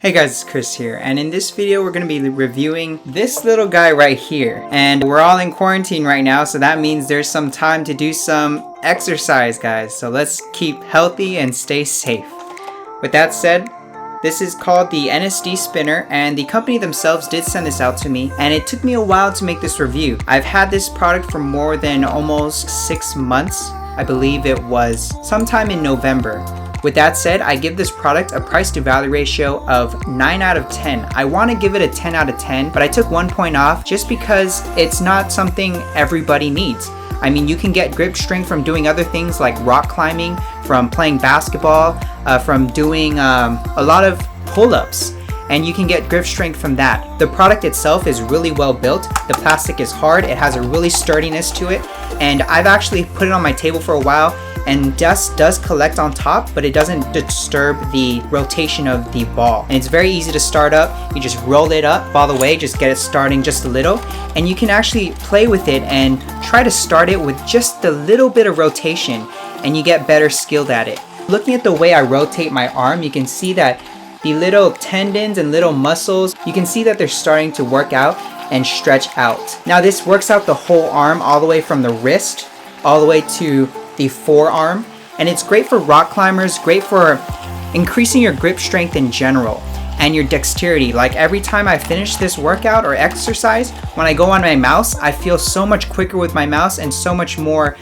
Hey guys, it's Chris here, and in this video we're going to be reviewing this little guy right here. And we're all in quarantine right now, so that means there's some time to do some exercise, guys. So let's keep healthy and stay safe. With that said, this is called the NSD Spinner, and the company themselves did send this out to me, and it took me a while to make this review. I've had this product for more than almost 6 months. I believe it was sometime in November. With that said, I give this product a price to value ratio of 9 out of 10. I want to give it a 10 out of 10, but I took 1 point off just because it's not something everybody needs. I mean, you can get grip strength from doing other things like rock climbing, from playing basketball, from doing a lot of pull-ups, and you can get grip strength from that. The product itself is really well built. The plastic is hard, it has a really sturdiness to it, and I've actually put it on my table for a while, and dust does collect on top, but it doesn't disturb the rotation of the ball. And it's very easy to start up. You just roll it up all the way, just get it starting just a little, and you can actually play with it and try to start it with just a little bit of rotation, and you get better skilled at it. Looking at the way I rotate my arm, you can see that the little tendons and little muscles, you can see that they're starting to work out and stretch out. Now this works out the whole arm, all the way from the wrist all the way to the forearm, and it's great for rock climbers, great for increasing your grip strength in general and your dexterity. Like every time I finish this workout or exercise, when I go on my mouse, I feel so much quicker with my mouse and so much more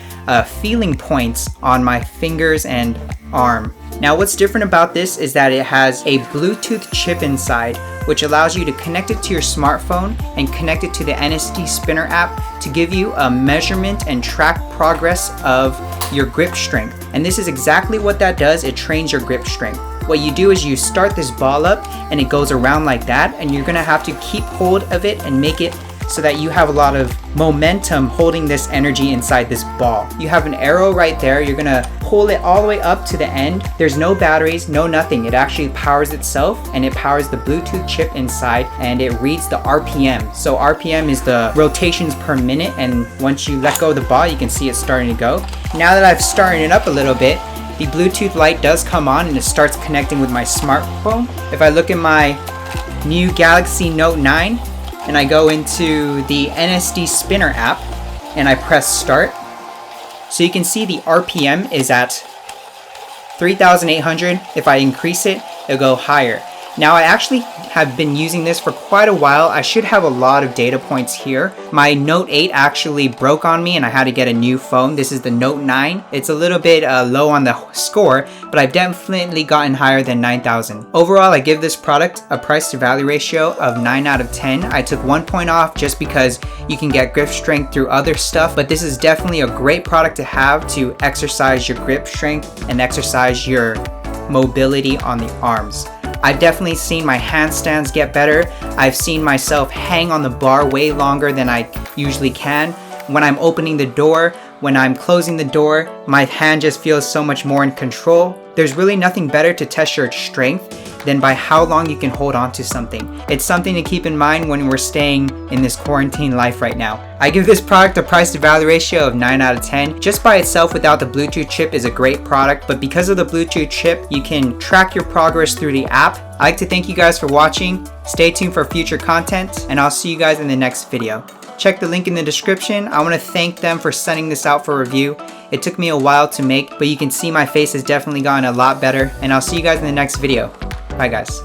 feeling points on my fingers and arm. Now what's different about this is that it has a Bluetooth chip inside, which allows you to connect it to your smartphone and connect it to the NSD Spinner app to give you a measurement and track progress of your grip strength. And this is exactly what that does. It trains your grip strength. What you do is you start this ball up and it goes around like that, and you're gonna have to keep hold of it and make it so that you have a lot of momentum holding this energy inside this ball. You have an arrow right there. You're gonna pull it all the way up to the end. There's no batteries, no nothing. It actually powers itself, and it powers the Bluetooth chip inside, and it reads the RPM. So RPM is the rotations per minute, and once you let go of the ball, you can see it starting to go. Now that I've started it up a little bit, the Bluetooth light does come on and it starts connecting with my smartphone. If I look at my new Galaxy Note 9, and I go into the NSD Spinner app and I press start, so you can see the RPM is at 3,800. If I increase it, it'll go higher. Now I actually have been using this for quite a while. I should have a lot of data points here. My Note 8 actually broke on me and I had to get a new phone. This is the Note 9. It's a little bit low on the score, but I've definitely gotten higher than 9,000. Overall, I give this product a price to value ratio of 9 out of 10. I took 1 point off just because you can get grip strength through other stuff, but this is definitely a great product to have to exercise your grip strength and exercise your mobility on the arms. I've definitely seen my handstands get better. I've seen myself hang on the bar way longer than I usually can. When I'm opening the door, when I'm closing the door, my hand just feels so much more in control. There's really nothing better to test your strength than by how long you can hold on to something. It's something to keep in mind when we're staying in this quarantine life right now. I give this product a price to value ratio of 9 out of 10. Just by itself without the Bluetooth chip is a great product, but because of the Bluetooth chip, you can track your progress through the app. I'd like to thank you guys for watching. Stay tuned for future content, and I'll see you guys in the next video. Check the link in the description. I want to thank them for sending this out for review. It took me a while to make, but you can see my face has definitely gotten a lot better, and I'll see you guys in the next video. Bye guys.